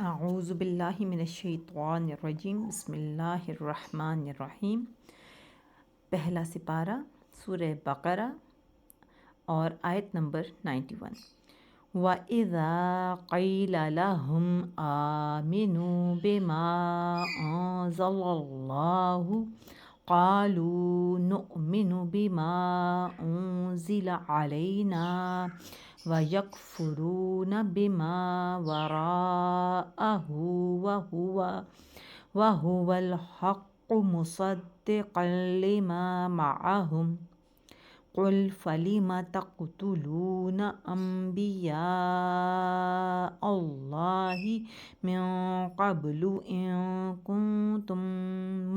اعوذ باللہ من الشیطان الرجیم، بسم اللہ الرحمن الرحیم۔ پہلا سپارہ سورہ بقرہ اور آیت نمبر 91۔ وَإِذَا قِيلَ لَهُمْ آمِنُوا بِمَا أَنزَلَ اللَّهُ قَالُوا نُؤْمِنُ بِمَا أُنزِلَ عَلَيْنَا وَيَكْفُرُونَ بِمَا وَرَاءَهُ وَهُوَ الْحَقُّ مُصَدِّقًا لِمَا مَعَهُمْ قُلْ فَلِمَ تَقْتُلُونَ أَنْبِيَاءَ اللَّهِ مِنْ قَبْلُ إِنْ كُنْتُمْ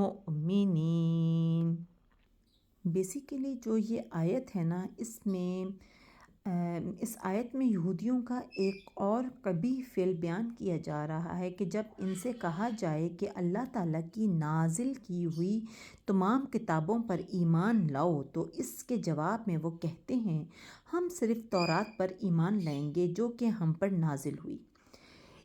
مُؤْمِنِينَ۔ بیسیکلی جو یہ آیت ہے نا، اس آیت میں یہودیوں کا ایک اور قبیح فعل بیان کیا جا رہا ہے کہ جب ان سے کہا جائے کہ اللہ تعالیٰ کی نازل کی ہوئی تمام کتابوں پر ایمان لاؤ، تو اس کے جواب میں وہ کہتے ہیں ہم صرف تورات پر ایمان لائیں گے جو کہ ہم پر نازل ہوئی۔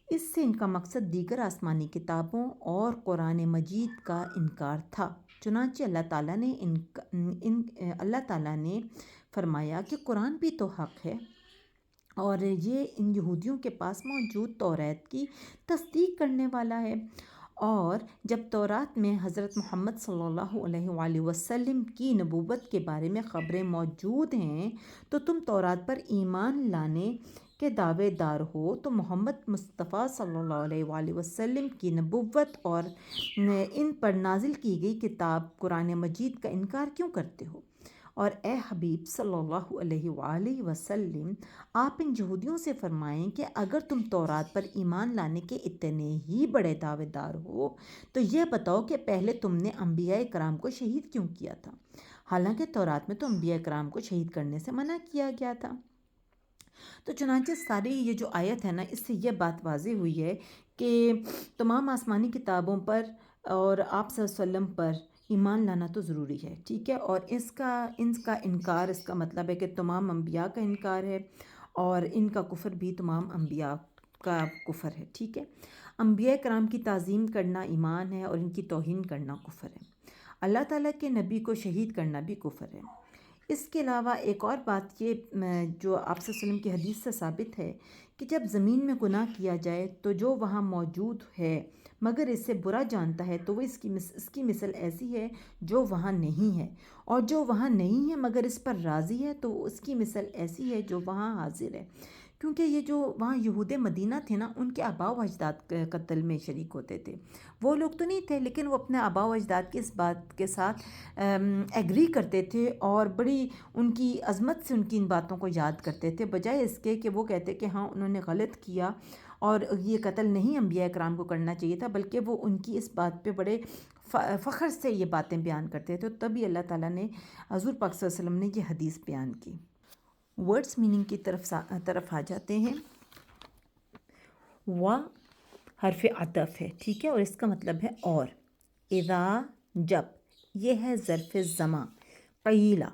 اس سے ان کا مقصد دیگر آسمانی کتابوں اور قرآن مجید کا انکار تھا۔ چنانچہ اللہ تعالیٰ نے فرمایا کہ قرآن بھی تو حق ہے اور یہ ان یہودیوں کے پاس موجود تورات کی تصدیق کرنے والا ہے، اور جب تورات میں حضرت محمد صلی اللہ علیہ وآلہ وسلم کی نبوت کے بارے میں خبریں موجود ہیں تو تم تورات پر ایمان لانے کے دعوے دار ہو، تو محمد مصطفیٰ صلی اللہ علیہ وآلہ وسلم کی نبوت اور ان پر نازل کی گئی کتاب قرآن مجید کا انکار کیوں کرتے ہو؟ اور اے حبیب صلی اللہ علیہ وآلہ وسلم، آپ ان یہودیوں سے فرمائیں کہ اگر تم تورات پر ایمان لانے کے اتنے ہی بڑے دعوے دار ہو تو یہ بتاؤ کہ پہلے تم نے انبیاء کرام کو شہید کیوں کیا تھا، حالانکہ تورات میں تو انبیاء کرام کو شہید کرنے سے منع کیا گیا تھا۔ تو چنانچہ ساری یہ جو آیت ہے نا، اس سے یہ بات واضح ہوئی ہے کہ تمام آسمانی کتابوں پر اور آپ صلی اللہ علیہ وسلم پر ایمان لانا تو ضروری ہے، ٹھیک ہے، اور ان کا انکار، اس کا مطلب ہے کہ تمام انبیاء کا انکار ہے، اور ان کا کفر بھی تمام انبیاء کا کفر ہے، ٹھیک ہے۔ انبیاء کرام کی تعظیم کرنا ایمان ہے اور ان کی توہین کرنا کفر ہے۔ اللہ تعالیٰ کے نبی کو شہید کرنا بھی کفر ہے۔ اس کے علاوہ ایک اور بات یہ جو آپ صلی اللہ علیہ وسلم کی حدیث سے ثابت ہے کہ جب زمین میں گناہ کیا جائے تو جو وہاں موجود ہے مگر اس سے برا جانتا ہے تو وہ اس کی مثل ایسی ہے جو وہاں نہیں ہے، اور جو وہاں نہیں ہے مگر اس پر راضی ہے تو اس کی مثل ایسی ہے جو وہاں حاضر ہے۔ کیونکہ یہ جو وہاں یہود مدینہ تھے نا، ان کے آباء و اجداد قتل میں شریک ہوتے تھے۔ وہ لوگ تو نہیں تھے لیکن وہ اپنے آباء و اجداد کی اس بات کے ساتھ ایگری کرتے تھے اور بڑی ان کی عظمت سے ان کی ان باتوں کو یاد کرتے تھے، بجائے اس کے کہ وہ کہتے کہ ہاں انہوں نے غلط کیا اور یہ قتل نہیں انبیاء کرام کو کرنا چاہیے تھا، بلکہ وہ ان کی اس بات پہ بڑے فخر سے یہ باتیں بیان کرتے تھے۔ تبھی اللہ تعالیٰ نے حضور پاک صلی اللہ علیہ وسلم نے یہ حدیث بیان کی۔ ورڈز میننگ کی طرف آ جاتے ہیں۔ و حرف عطف ہے، ٹھیک ہے، اور اس کا مطلب ہے اور۔ اذا جب، یہ ہے ظرف زماں۔ قیلا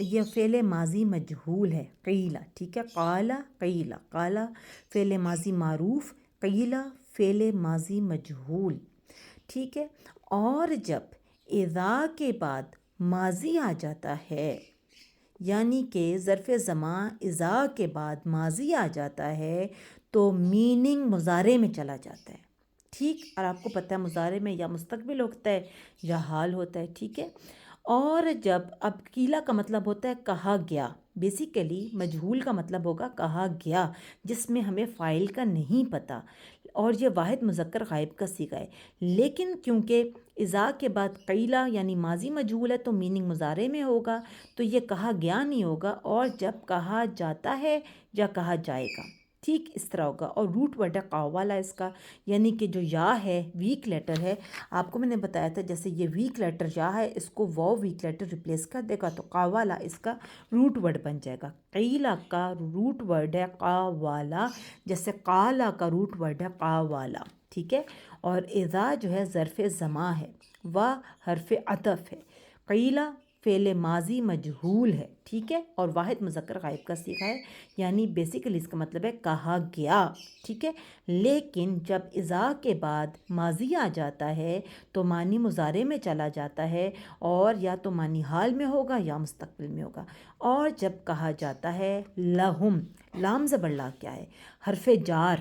یہ فعل ماضی مجہول ہے، قیلا، ٹھیک ہے۔ قالا قیلا، قالا فعل ماضی معروف، قیلا فعل ماضی مجہول، ٹھیک ہے۔ اور جب اذا کے بعد ماضی آ جاتا ہے، یعنی کہ ظرف زماں اذا کے بعد ماضی آ جاتا ہے تو میننگ مضارع میں چلا جاتا ہے، ٹھیک، اور آپ کو پتہ ہے مضارع میں یا مستقبل ہوتا ہے یا حال ہوتا ہے، ٹھیک ہے۔ اور جب اب قیلا کا مطلب ہوتا ہے کہا گیا، بیسیکلی مجہول کا مطلب ہوگا کہا گیا، جس میں ہمیں فاعل کا نہیں پتہ، اور یہ واحد مذکر غائب کا صیغہ ہے، لیکن کیونکہ اذا کے بعد قیلا یعنی ماضی مجہول ہے تو میننگ مضارع میں ہوگا، تو یہ کہا گیا نہیں ہوگا، اور جب کہا جاتا ہے یا کہا جائے گا، ٹھیک، اس طرح ہوگا۔ اور روٹ ورڈ ہے قاوالا اس کا، یعنی کہ جو یا ہے ویک لیٹر ہے، آپ کو میں نے بتایا تھا جیسے یہ ویک لیٹر یا ہے، اس کو واو ویک لیٹر ریپلیس کر دے گا تو قاوالا اس کا روٹ ورڈ بن جائے گا۔ قیلا کا روٹ ورڈ ہے قاوالا، جیسے قالا کا روٹ ورڈ ہے قاوالا، ٹھیک ہے۔ اور اذا جو ہے ظرف زماں ہے، و حرف عطف ہے۔ قیلا فعل ماضی مجہول ہے، ٹھیک ہے، اور واحد مذکر غائب کا صیغہ ہے، یعنی بیسیکلی اس کا مطلب ہے کہا گیا، ٹھیک ہے۔ لیکن جب اذا کے بعد ماضی آ جاتا ہے تو معنی مضارع میں چلا جاتا ہے، اور یا تو معنی حال میں ہوگا یا مستقبل میں ہوگا۔ اور جب کہا جاتا ہے لہم، لام زبر لا کیا ہے؟ حرف جار،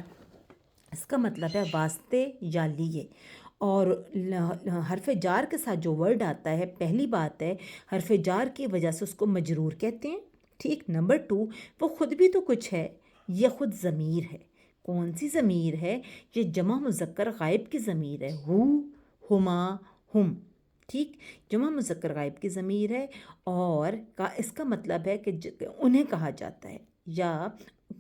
اس کا مطلب ہے واسطے یا لیے، اور حرف جار کے ساتھ جو ورڈ آتا ہے، پہلی بات ہے حرف جار کی وجہ سے اس کو مجرور کہتے ہیں، ٹھیک۔ نمبر 2، وہ خود بھی تو کچھ ہے، یہ خود ضمیر ہے۔ کون سی ضمیر ہے؟ یہ جمع مذکر غائب کی ضمیر ہے، ہو، ہما، ہم، ٹھیک، جمع مذکر غائب کی ضمیر ہے، اور اس کا مطلب ہے کہ انہیں کہا جاتا ہے، یا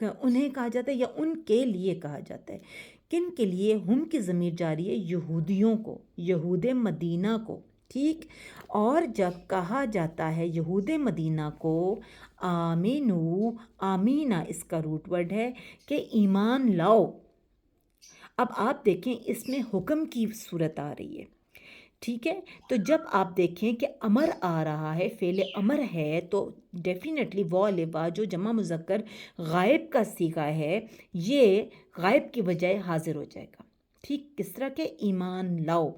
انہیں کہا جاتا ہے، یا ان کے لیے کہا جاتا ہے۔ کن کے لیے؟ ہم کی ضمیر جاری ہے یہودیوں کو، یہود مدینہ کو، ٹھیک۔ اور جب کہا جاتا ہے یہود مدینہ کو آمینو، آمینہ اس کا روٹ ورڈ ہے کہ ایمان لاؤ۔ اب آپ دیکھیں اس میں حکم کی صورت آ رہی ہے، ٹھیک ہے۔ تو جب آپ دیکھیں کہ امر آ رہا ہے، فعل امر ہے، تو ڈیفینیٹلی وہ الفا جو جمع مذکر غائب کا صیغہ ہے، یہ غائب کی بجائے حاضر ہو جائے گا، ٹھیک۔ کس طرح کے؟ ایمان لاؤ۔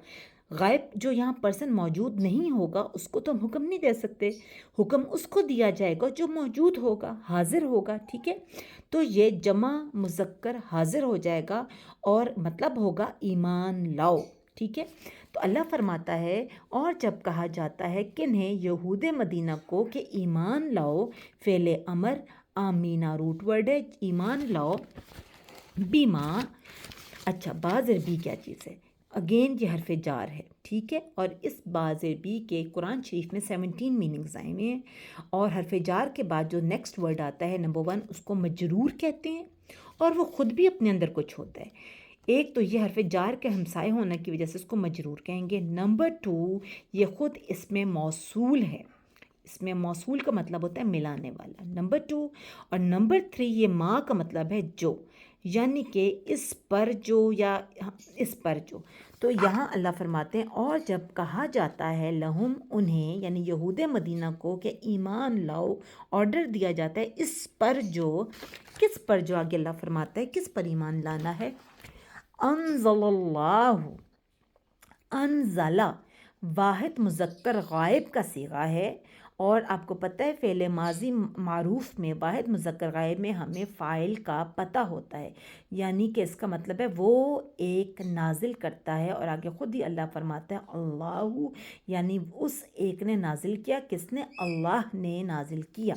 غائب جو یہاں پرسن موجود نہیں ہوگا اس کو تو ہم حکم نہیں دے سکتے، حکم اس کو دیا جائے گا جو موجود ہوگا، حاضر ہوگا، ٹھیک ہے۔ تو یہ جمع مذکر حاضر ہو جائے گا، اور مطلب ہوگا ایمان لاؤ، ٹھیک ہے۔ تو اللہ فرماتا ہے اور جب کہا جاتا ہے کنہیں؟ یہود مدینہ کو کہ ایمان لاؤ، فعل امر آمینہ روٹ ورڈ ہے، ایمان لاؤ، بیما، اچھا بازر بی کیا چیز ہے؟ اگین یہ حرف جار ہے، ٹھیک ہے، اور اس بازر بی کے قرآن شریف میں 17 میننگز آئے ہوئے ہیں، اور حرف جار کے بعد جو نیکسٹ ورڈ آتا ہے نمبر 1 اس کو مجرور کہتے ہیں، اور وہ خود بھی اپنے اندر کچھ ہوتا ہے۔ ایک تو یہ حرف جار کے ہمسائے ہونے کی وجہ سے اس کو مجرور کہیں گے، نمبر 2 یہ خود اس میں موصول ہے، اس میں موصول کا مطلب ہوتا ہے ملانے والا، نمبر 2، اور نمبر 3 یہ ماں کا مطلب ہے جو، یعنی کہ اس پر جو، یا اس پر جو۔ تو یہاں اللہ فرماتے ہیں اور جب کہا جاتا ہے لہم انہیں، یعنی یہود مدینہ کو کہ ایمان لاؤ، آرڈر دیا جاتا ہے اس پر جو، کس پر جو؟ آگے اللہ فرماتا ہے کس پر ایمان لانا ہے؟ انزل اللہ، انزلہ واحد مذکر غائب کا صیغہ ہے، اور آپ کو پتہ ہے فعل ماضی معروف میں واحد مذکر غائب میں ہمیں فاعل کا پتہ ہوتا ہے، یعنی کہ اس کا مطلب ہے وہ ایک نازل کرتا ہے، اور آگے خود ہی اللہ فرماتا ہے اللہ، یعنی اس ایک نے نازل کیا، کس نے؟ اللہ نے نازل کیا،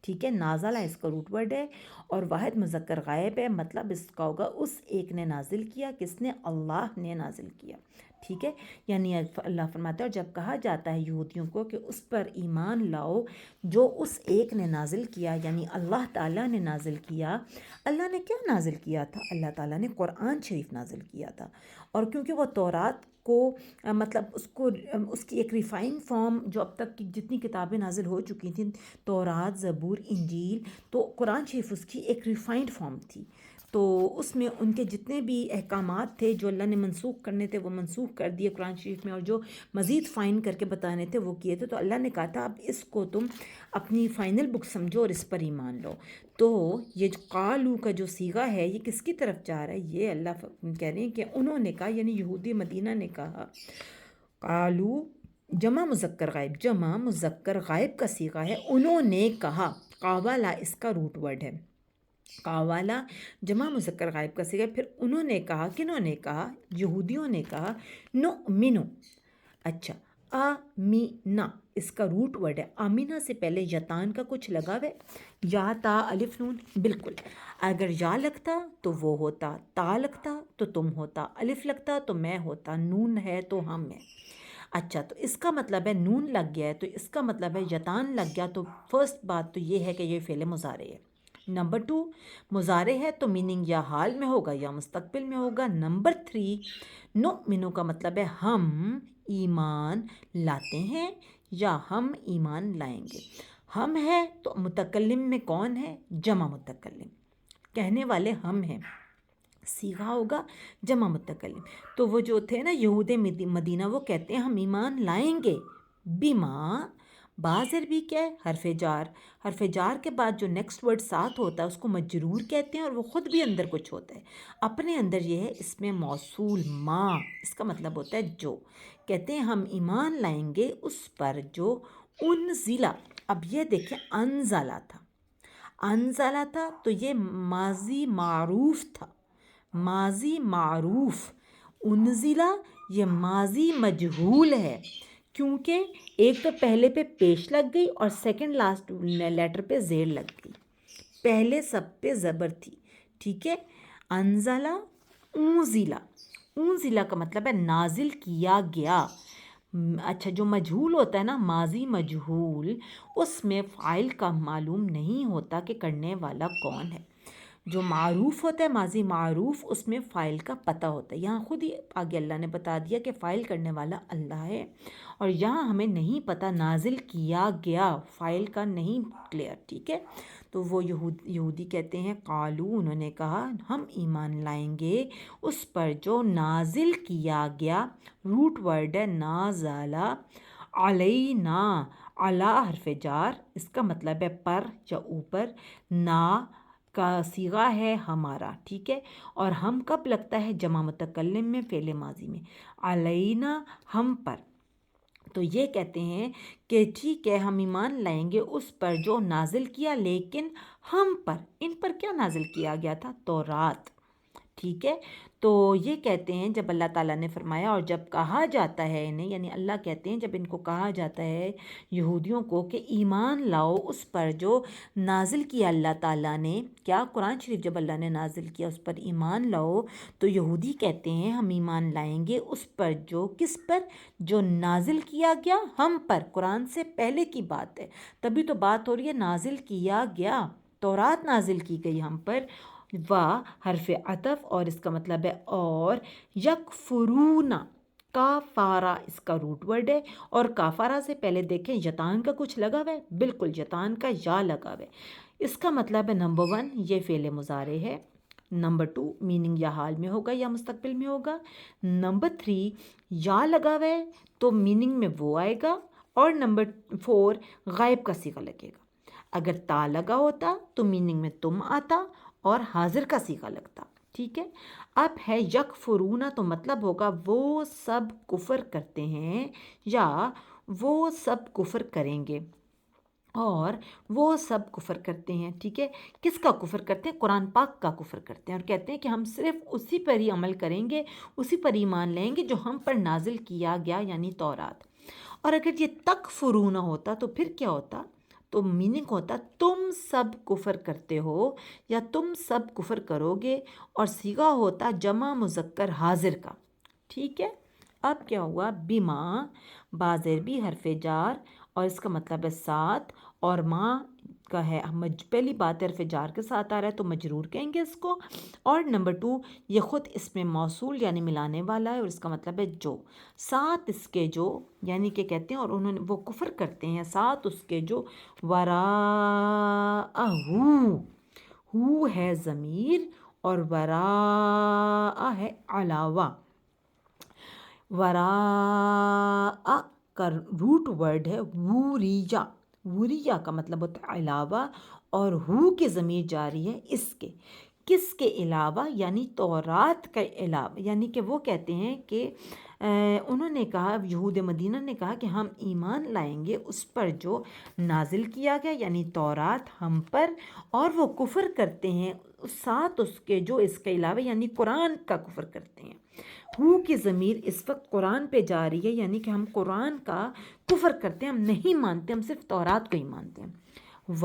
ٹھیک ہے۔ نازلہ اس کا روٹ ورڈ ہے اور واحد مذکر غائب ہے، مطلب اس کا ہوگا اس ایک نے نازل کیا، کس نے؟ اللہ نے نازل کیا، ٹھیک ہے۔ یعنی اللہ فرماتا ہے اور جب کہا جاتا ہے یہودیوں کو کہ اس پر ایمان لاؤ جو اس ایک نے نازل کیا، یعنی اللہ تعالیٰ نے نازل کیا۔ اللہ نے کیا نازل کیا تھا؟ اللہ تعالیٰ نے قرآن شریف نازل کیا تھا، اور کیونکہ وہ تورات کو مطلب اس کی ایک ریفائن فارم، جو اب تک کی جتنی کتابیں نازل ہو چکی تھیں، تورات، زبور، انجیل، تو قرآن شریف اس کی ایک ریفائنڈ فارم تھی، تو اس میں ان کے جتنے بھی احکامات تھے جو اللہ نے منسوخ کرنے تھے وہ منسوخ کر دیے قرآن شریف میں، اور جو مزید فائن کر کے بتانے تھے وہ کیے تھے۔ تو اللہ نے کہا تھا اب اس کو تم اپنی فائنل بک سمجھو اور اس پر ایمان لو۔ تو یہ جو قالو کا جو صیغہ ہے یہ کس کی طرف جا رہا ہے؟ یہ اللہ کہہ رہے ہیں کہ انہوں نے کہا، یعنی یہودی مدینہ نے کہا، قالو جمع مذکر غائب، جمع مذکر غائب کا صیغہ ہے، انہوں نے کہا، قاولا اس کا روٹ ورڈ ہے، قاوالا جمع مذکر غائب کا صیغہ، پھر انہوں نے کہا، کنہوں نے کہا؟ یہودیوں نے کہا، نؤمنو، اچھا آمینہ اس کا روٹ ورڈ ہے، آمینہ سے پہلے یتان کا کچھ لگا ہے، یا تا الف نون، بالکل، اگر یا لگتا تو وہ ہوتا، تا لگتا تو تم ہوتا، الف لگتا تو میں ہوتا، نون ہے تو ہم ہے۔ اچھا تو اس کا مطلب ہے نون لگ گیا ہے، تو اس کا مطلب ہے یتان لگ گیا، تو فرسٹ بات تو یہ ہے کہ یہ فعل مضارع ہے۔ نمبر 2 مضارع ہے تو میننگ یا حال میں ہوگا یا مستقبل میں ہوگا۔ نمبر 3 نؤمنو کا مطلب ہے ہم ایمان لاتے ہیں یا ہم ایمان لائیں گے۔ ہم ہے تو متکلم میں کون ہے؟ جمع متکلم، کہنے والے ہم ہیں، صیغہ ہوگا جمع متکلم۔ تو وہ جو تھے نا یہود مدینہ، وہ کہتے ہیں ہم ایمان لائیں گے، بما بعض عربی کیا ہے؟ حرف جار. حرف جار کے بعد جو نیکسٹ ورڈ ساتھ ہوتا ہے اس کو مجرور کہتے ہیں اور وہ خود بھی اندر کچھ ہوتا ہے. اپنے اندر یہ ہے اس میں موصول ما، اس کا مطلب ہوتا ہے جو. کہتے ہیں ہم ایمان لائیں گے اس پر جو انزلہ. اب یہ دیکھیں انزلہ تھا، انزلہ تھا تو یہ ماضی معروف تھا، ماضی معروف. انزلہ یہ ماضی مجہول ہے، کیونکہ ایک تو پہلے پہ پیش لگ گئی اور سیکنڈ لاسٹ لیٹر پہ زیر لگ گئی، پہلے سب پہ زبر تھی. ٹھیک ہے. انزلہ انزلہ، انزلہ کا مطلب ہے نازل کیا گیا. اچھا، جو مجہول ہوتا ہے نا ماضی مجہول، اس میں فاعل کا معلوم نہیں ہوتا کہ کرنے والا کون ہے. جو معروف ہوتا ہے ماضی معروف، اس میں فاعل کا پتہ ہوتا ہے. یہاں خود ہی آگے اللہ نے بتا دیا کہ فاعل کرنے والا اللہ ہے، اور یہاں ہمیں نہیں پتہ نازل کیا گیا، فاعل کا نہیں کلیئر. ٹھیک ہے. تو وہ یہودی کہتے ہیں قالو، انہوں نے کہا ہم ایمان لائیں گے اس پر جو نازل کیا گیا. روٹ ورڈ ہے نازلہ. علینا، علی حرف جار، اس کا مطلب ہے پر یا اوپر. نا کا صیغہ ہے ہمارا. ٹھیک ہے. اور ہم کب لگتا ہے؟ جمع متکلم میں، فعل ماضی میں. علینا، ہم پر. تو یہ کہتے ہیں کہ ٹھیک ہے ہم ایمان لائیں گے اس پر جو نازل کیا، لیکن ہم پر، ان پر کیا نازل کیا گیا تھا؟ تورات. ٹھیک ہے. تو یہ کہتے ہیں جب اللہ تعالیٰ نے فرمایا اور جب کہا جاتا ہے انہیں، یعنی اللہ کہتے ہیں جب ان کو کہا جاتا ہے یہودیوں کو کہ ایمان لاؤ اس پر جو نازل کیا اللہ تعالیٰ نے، کیا قرآن شریف جب اللہ نے نازل کیا اس پر ایمان لاؤ، تو یہودی کہتے ہیں ہم ایمان لائیں گے اس پر جو، کس پر؟ جو نازل کیا گیا ہم پر. قرآن سے پہلے کی بات ہے، تبھی تو بات ہو رہی ہے نازل کیا گیا. تورات نازل کی گئی ہم پر. و حرف عطف، اور اس کا مطلب ہے اور. یکفرون، کافارہ اس کا روٹ ورڈ ہے، اور کافارہ سے پہلے دیکھیں یتان کا کچھ لگا ہوا ہے، بالکل یتان کا یا لگا ہوا ہے. اس کا مطلب ہے نمبر 1 یہ فعل مضارع ہے، نمبر 2 میننگ یا حال میں ہوگا یا مستقبل میں ہوگا، نمبر 3 یا لگا ہوا ہے تو میننگ میں وہ آئے گا، اور نمبر 4 غائب کا صیغہ لگے گا. اگر تا لگا ہوتا تو میننگ میں تم آتا اور حاضر کا صیغہ لگتا. ٹھیک ہے. اب ہے یکفرون، تو مطلب ہوگا وہ سب کفر کرتے ہیں یا وہ سب کفر کریں گے، اور وہ سب کفر کرتے ہیں. ٹھیک ہے. کس کا کفر کرتے ہیں؟ قرآن پاک کا کفر کرتے ہیں، اور کہتے ہیں کہ ہم صرف اسی پر ہی عمل کریں گے، اسی پر ایمان لیں گے جو ہم پر نازل کیا گیا، یعنی تورات. اور اگر یہ تکفرون ہوتا تو پھر کیا ہوتا؟ تو میننگ ہوتا تم سب کفر کرتے ہو یا تم سب کفر کرو گے، اور صیغہ ہوتا جمع مذکر حاضر کا. ٹھیک ہے. اب کیا ہوا؟ بما، باز عربی حرف جار، اور اس کا مطلب ہے ساتھ، اور ماں کا ہے پہلی بات حرف جار کے ساتھ آ رہا ہے تو مجرور کہیں گے اس کو. اور نمبر 2 یہ خود اس میں موصول یعنی ملانے والا ہے، اور اس کا مطلب ہے جو. ساتھ اس کے جو، یعنی کہ کہتے ہیں اور انہوں نے وہ کفر کرتے ہیں ساتھ اس کے جو. وراءہ، ہو ہے ضمیر، اور وراء ہے علاوہ. وراء کا روٹ ورڈ ہے وریجا. وریجا کا مطلب ہوتا ہے علاوہ، اور ہو کی ضمیر جاری ہے اس کے. کس کے علاوہ؟ یعنی تورات کے علاوہ. یعنی کہ وہ کہتے ہیں کہ انہوں نے کہا، یہود مدینہ نے کہا کہ ہم ایمان لائیں گے اس پر جو نازل کیا گیا، یعنی تورات ہم پر، اور وہ کفر کرتے ہیں ساتھ اس کے جو اس کے علاوہ، یعنی قرآن کا کفر کرتے ہیں. ہو کی ضمیر اس وقت قرآن پہ جا رہی ہے، یعنی کہ ہم قرآن کا کفر کرتے ہیں، ہم نہیں مانتے، ہم صرف تورات کو ہی مانتے ہیں.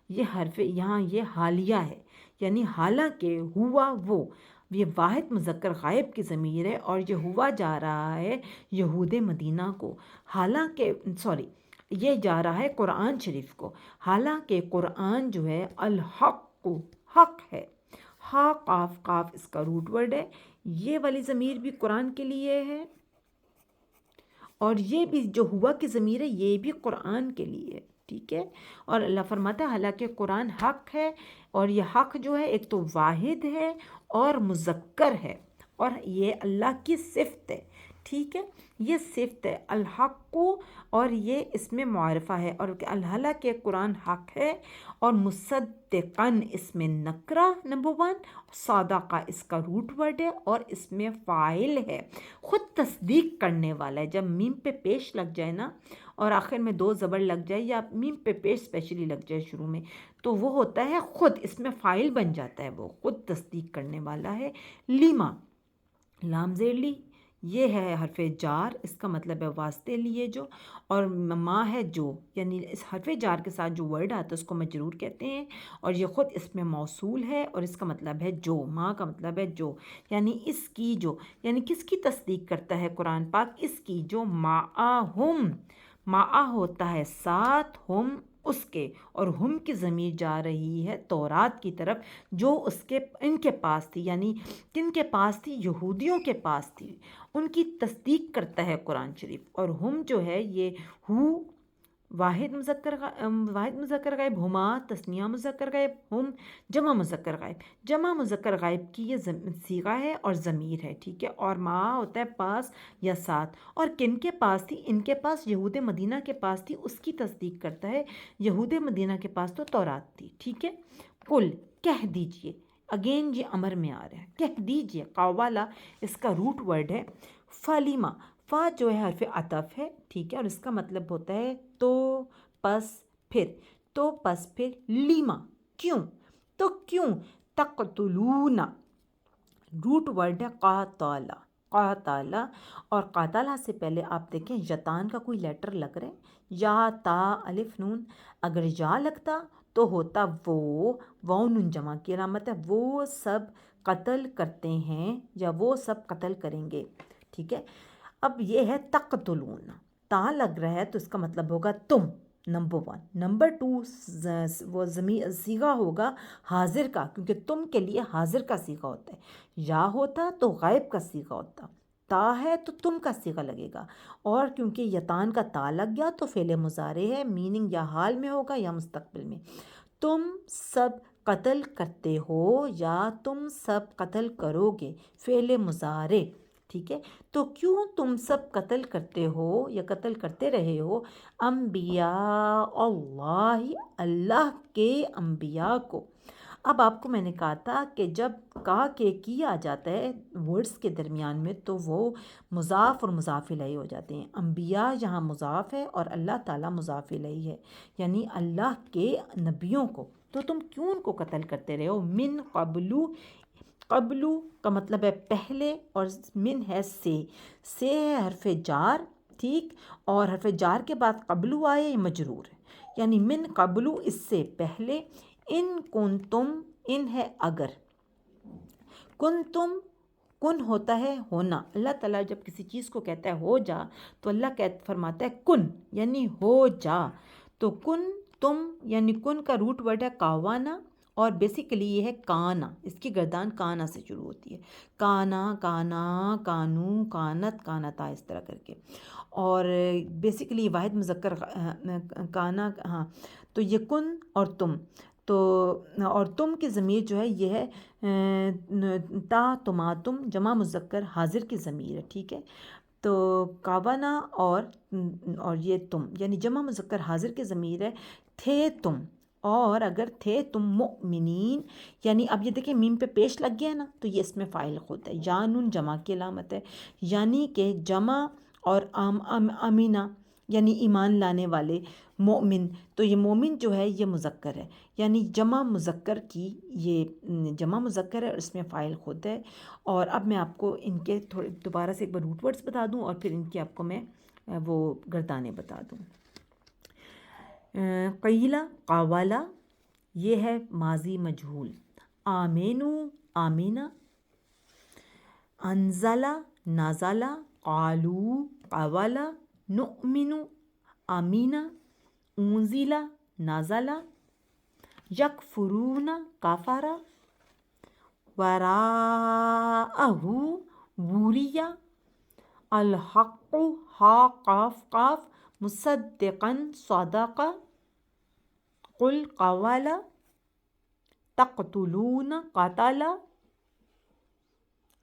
یہ حرف یہاں یہ حالیہ ہے، یعنی حالانکہ ہوا وہ، یہ واحد مذکر غائب کی ضمیر ہے، اور یہ ہوا جا رہا ہے یہود مدینہ کو. حالانکہ یہ جا رہا ہے قرآن شریف کو. حالانکہ قرآن جو ہے الحق، حق ہے. ہا قاف، قاف اس کا روٹ ورڈ ہے. یہ والی ضمیر بھی قرآن کے لیے ہے، اور یہ بھی جو ہوا کی ضمیر ہے یہ بھی قرآن کے لیے ہے. ٹھیک ہے. اور اللہ فرماتا ہے حالانکہ قرآن حق ہے، اور یہ حق جو ہے ایک تو واحد ہے اور مذکر ہے، اور یہ اللہ کی صفت ہے. ٹھیک ہے، یہ صفت ہے الحق، اور یہ اس میں معرفہ ہے، اور حالانکہ قرآن حق ہے، اور مصدقاً اس میں نکرہ نمبر 1، صادقہ اس کا روٹ ورڈ ہے، اور اس میں فاعل ہے، خود تصدیق کرنے والا ہے۔ جب میم پہ پیش لگ جائے نا، اور آخر میں 2 زبر لگ جائے، یا میم پہ پیش اسپیشلی لگ جائے شروع میں، تو وہ ہوتا ہے خود، اس میں فاعل بن جاتا ہے، وہ خود تصدیق کرنے والا ہے۔ لیما، لام زیر لی، یہ ہے حرف جار، اس کا مطلب ہے واسطے لیے جو، اور ما ہے جو، یعنی اس حرف جار کے ساتھ جو ورڈ آتا ہے اس کو مجرور کہتے ہیں، اور یہ خود اس میں موصول ہے، اور اس کا مطلب ہے جو، ما کا مطلب ہے جو، یعنی اس کی جو، یعنی کس کی تصدیق کرتا ہے قرآن پاک؟ اس کی جو معہم، معا ہوتا ہے ساتھ، ہم اس کے، اور ہم کی ضمیر جا رہی ہے تورات کی طرف، جو اس کے ان کے پاس تھی، یعنی کن کے پاس تھی؟ یہودیوں کے پاس تھی، ان کی تصدیق کرتا ہے قرآن شریف۔ اور ہم جو ہے یہ ہو واحد مذکر غائب، ہما تثنیہ مذکر غائب، ہم جمع مذکر غائب، جمع مذکر غائب کی یہ صیغہ ہے اور ضمیر ہے، ٹھیک ہے، اور ما ہوتا ہے پاس یا ساتھ، اور کن کے پاس تھی؟ ان کے پاس، یہود مدینہ کے پاس تھی، اس کی تصدیق کرتا ہے، یہود مدینہ کے پاس تو تورات تھی، ٹھیک ہے۔ کل، کہہ دیجئے، اگین یہ امر میں آ رہا ہے، کہہ دیجئے، قوالا اس کا روٹ ورڈ ہے، فالیما، فا جو ہے حرف عطف ہے، ٹھیک ہے، اور اس کا مطلب ہوتا ہے تو، پس، پھر، تو پس پھر، لیما، کیوں، تو کیوں، تقتلون، روٹ ورڈ ہے قاتالا، قاتالا، اور قاتالہ سے پہلے آپ دیکھیں یتان کا کوئی لیٹر لگ رہا ہے، یا تا الف نون، اگر یا لگتا تو ہوتا وہ نون جمع کی علامت ہے، وہ سب قتل کرتے ہیں، یا وہ سب قتل کریں گے، ٹھیک ہے۔ اب یہ ہے تقتلون، تا لگ رہا ہے تو اس کا مطلب ہوگا تم، نمبر 1، نمبر 2 وہ صیغہ ہوگا حاضر کا، کیونکہ تم کے لیے حاضر کا صیغہ ہوتا ہے، یا ہوتا تو غائب کا صیغہ ہوتا، تا ہے تو تم کا صیغہ لگے گا، اور کیونکہ یتان کا تا لگ گیا تو فعل مضارع ہے، میننگ یا حال میں ہوگا یا مستقبل میں، تم سب قتل کرتے ہو یا تم سب قتل کرو گے، فعل مضارع، ٹھیک ہے۔ تو کیوں تم سب قتل کرتے ہو یا قتل کرتے رہے ہو انبیاء اللہ، اللہ کے انبیاء کو۔ اب آپ کو میں نے کہا تھا کہ جب کہا کہ کیا جاتا ہے ورڈز کے درمیان میں تو وہ مضاف اور مضاف الیہ ہو جاتے ہیں، انبیاء یہاں مضاف ہے اور اللہ تعالیٰ مضاف الیہ ہے، یعنی اللہ کے نبیوں کو، تو تم کیوں ان کو قتل کرتے رہے ہو؟ من قبلو، قبلو کا مطلب ہے پہلے، اور من ہے سے ہے حرف جار، ٹھیک، اور حرف جار کے بعد قبلو آئے یہ مجرور ہے، یعنی من قبلو اس سے پہلے، ان کنتم، ان ہے اگر، کنتم، کن ہوتا ہے ہونا، اللہ تعالیٰ جب کسی چیز کو کہتا ہے ہو جا تو اللہ فرماتا ہے کن، یعنی ہو جا، تو کن تم، یعنی کن کا روٹ ورڈ ہے کاوانا، اور بیسیکلی یہ ہے کانا، اس کی گردان کانا سے شروع ہوتی ہے، کانا، کانا، کانو، کانت، کانتا، اس طرح کر کے، اور بیسیکلی واحد مذکر کانا، ہاں، تو یہ کن اور تم، تو اور تم کی ضمیر جو ہے یہ ہے تا، تماتم، جمع مذکر حاضر کی ضمیر ہے، ٹھیک ہے، تو کاوانا اور یہ تم، یعنی جمع مذکر حاضر کی ضمیر ہے، تھے تم، اور اگر تھے تم مؤمنین، یعنی اب یہ دیکھیں میم پہ پیش لگ گیا ہے نا، تو یہ اس میں فاعل خود ہے، یا نون جمع کی علامت ہے، یعنی کہ جمع، اور امینہ یعنی ایمان لانے والے، مومن، تو یہ مومن جو ہے یہ مذکر ہے، یعنی جمع مذکر کی، یہ جمع مذکر ہے اور اس میں فاعل خود ہے۔ اور اب میں آپ کو ان کے تھوڑے دوبارہ سے ایک بار روٹ ورڈز بتا دوں، اور پھر ان کی آپ کو میں وہ گردانے بتا دوں۔ قیلا، قاوالا، یہ ہے ماضی مجہول، آمینو، آمینہ، انزلا، نازلا، قالو، قوالا، نؤمنو، آمینہ، انزلا، نازلا، یکفرون، کافارا، وراءہ، ووریا، الحق، ہا قاف قاف، مصدقاً، صدقہ، قل، قوالا، تقتلون، قاتالا،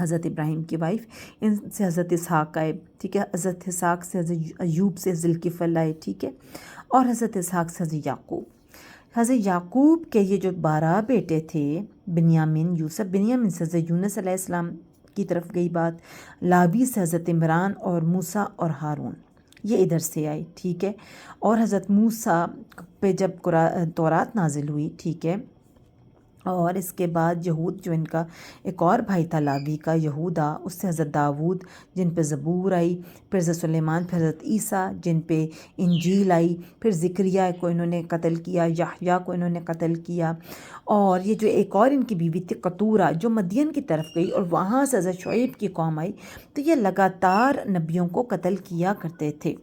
حضرت ابراہیم کی وائف، ان سے حضرت اسحاق آئے، ٹھیک ہے، حضرت اسحاق سے حضرت ایوب سے ذوالکفل آئے، ٹھیک ہے، اور حضرت اسحاق سے حضرت یعقوب۔ حضرت یعقوب کے یہ جو 12 بیٹے تھے، بنیامین، یوسف، بنیامین سے حضرت یونس علیہ السلام کی طرف گئی بات، لاوی سے حضرت عمران اور موسیٰ اور ہارون، یہ ادھر سے آئے، ٹھیک ہے۔ اور حضرت موسیٰ پہ جب تورات نازل ہوئی، ٹھیک ہے، اور اس کے بعد یہود جو ان کا ایک اور بھائی تھا لاوی کا، یہودا، اس سے حضرت داود جن پہ زبور آئی، پھر حضرت سلیمان، پھر حضرت عیسیٰ جن پہ انجیل آئی، پھر زکریا کو انہوں نے قتل کیا، یحییٰ کو انہوں نے قتل کیا، اور یہ جو ایک اور ان کی بیوی تھی قطورہ جو مدین کی طرف گئی اور وہاں سے حضرت شعیب کی قوم آئی، تو یہ لگاتار نبیوں کو قتل کیا کرتے تھے۔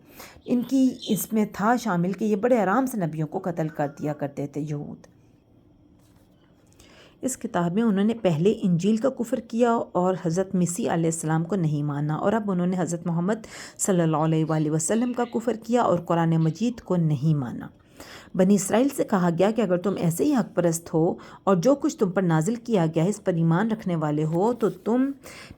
ان کی اس میں تھا شامل کہ یہ بڑے آرام سے نبیوں کو قتل کر دیا کرتے تھے یہود۔ اس کتاب میں انہوں نے پہلے انجیل کا کفر کیا اور حضرت مسیح علیہ السلام کو نہیں مانا، اور اب انہوں نے حضرت محمد صلی اللہ علیہ وآلہ وسلم کا کفر کیا اور قرآن مجید کو نہیں مانا۔ بنی اسرائیل سے کہا گیا کہ اگر تم ایسے ہی حق پرست ہو اور جو کچھ تم پر نازل کیا گیا ہے اس پر ایمان رکھنے والے ہو تو تم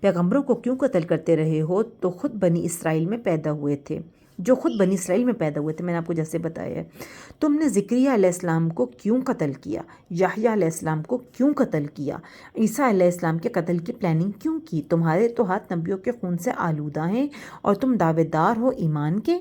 پیغمبروں کو کیوں قتل کرتے رہے ہو تو خود بنی اسرائیل میں پیدا ہوئے تھے، جو خود بنی اسرائیل میں پیدا ہوئے تھے، میں نے آپ کو جیسے بتایا ہے۔ تم نے زکریا علیہ السلام کو کیوں قتل کیا، یحییٰ علیہ السلام کو کیوں قتل کیا، عیسیٰ علیہ السلام کے قتل کی پلاننگ کیوں کی؟ تمہارے تو ہاتھ نبیوں کے خون سے آلودہ ہیں اور تم دعوے دار ہو ایمان کے۔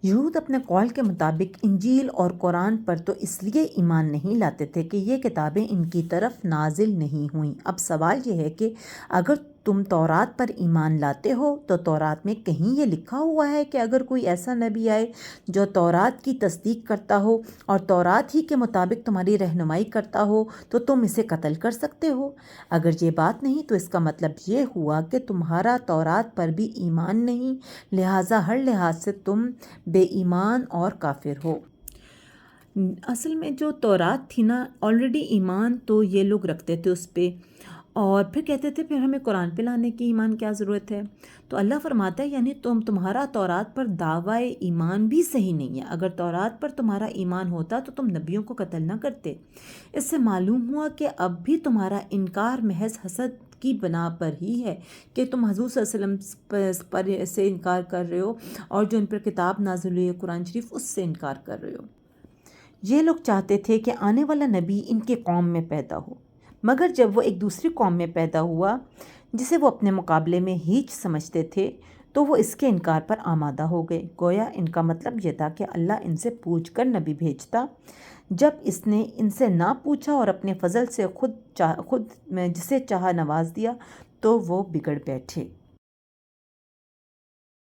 یہود اپنے قول کے مطابق انجیل اور قرآن پر تو اس لیے ایمان نہیں لاتے تھے کہ یہ کتابیں ان کی طرف نازل نہیں ہوئیں۔ اب سوال یہ ہے کہ اگر تم تورات پر ایمان لاتے ہو تو تورات میں کہیں یہ لکھا ہوا ہے کہ اگر کوئی ایسا نبی آئے جو تورات کی تصدیق کرتا ہو اور تورات ہی کے مطابق تمہاری رہنمائی کرتا ہو تو تم اسے قتل کر سکتے ہو؟ اگر یہ بات نہیں تو اس کا مطلب یہ ہوا کہ تمہارا تورات پر بھی ایمان نہیں، لہٰذا ہر لحاظ سے تم بے ایمان اور کافر ہو۔ اصل میں جو تورات تھی نا، آلریڈی ایمان تو یہ لوگ رکھتے تھے اس پہ، اور پھر کہتے تھے پھر ہمیں قرآن پہ لانے کی ایمان کیا ضرورت ہے؟ تو اللہ فرماتا ہے یعنی تمہارا تورات پر دعویٰ ایمان بھی صحیح نہیں ہے۔ اگر تورات پر تمہارا ایمان ہوتا تو تم نبیوں کو قتل نہ کرتے۔ اس سے معلوم ہوا کہ اب بھی تمہارا انکار محض حسد کی بنا پر ہی ہے کہ تم حضور صلی اللہ علیہ وسلم پر سے انکار کر رہے ہو اور جو ان پر کتاب نازل ہوئی ہے قرآن شریف اس سے انکار کر رہے ہو۔ یہ لوگ چاہتے تھے کہ آنے والا نبی ان کے قوم میں پیدا ہو، مگر جب وہ ایک دوسری قوم میں پیدا ہوا جسے وہ اپنے مقابلے میں ہیچ سمجھتے تھے تو وہ اس کے انکار پر آمادہ ہو گئے۔ گویا ان کا مطلب یہ تھا کہ اللہ ان سے پوچھ کر نبی بھیجتا، جب اس نے ان سے نہ پوچھا اور اپنے فضل سے خود جسے چاہا نواز دیا تو وہ بگڑ بیٹھے۔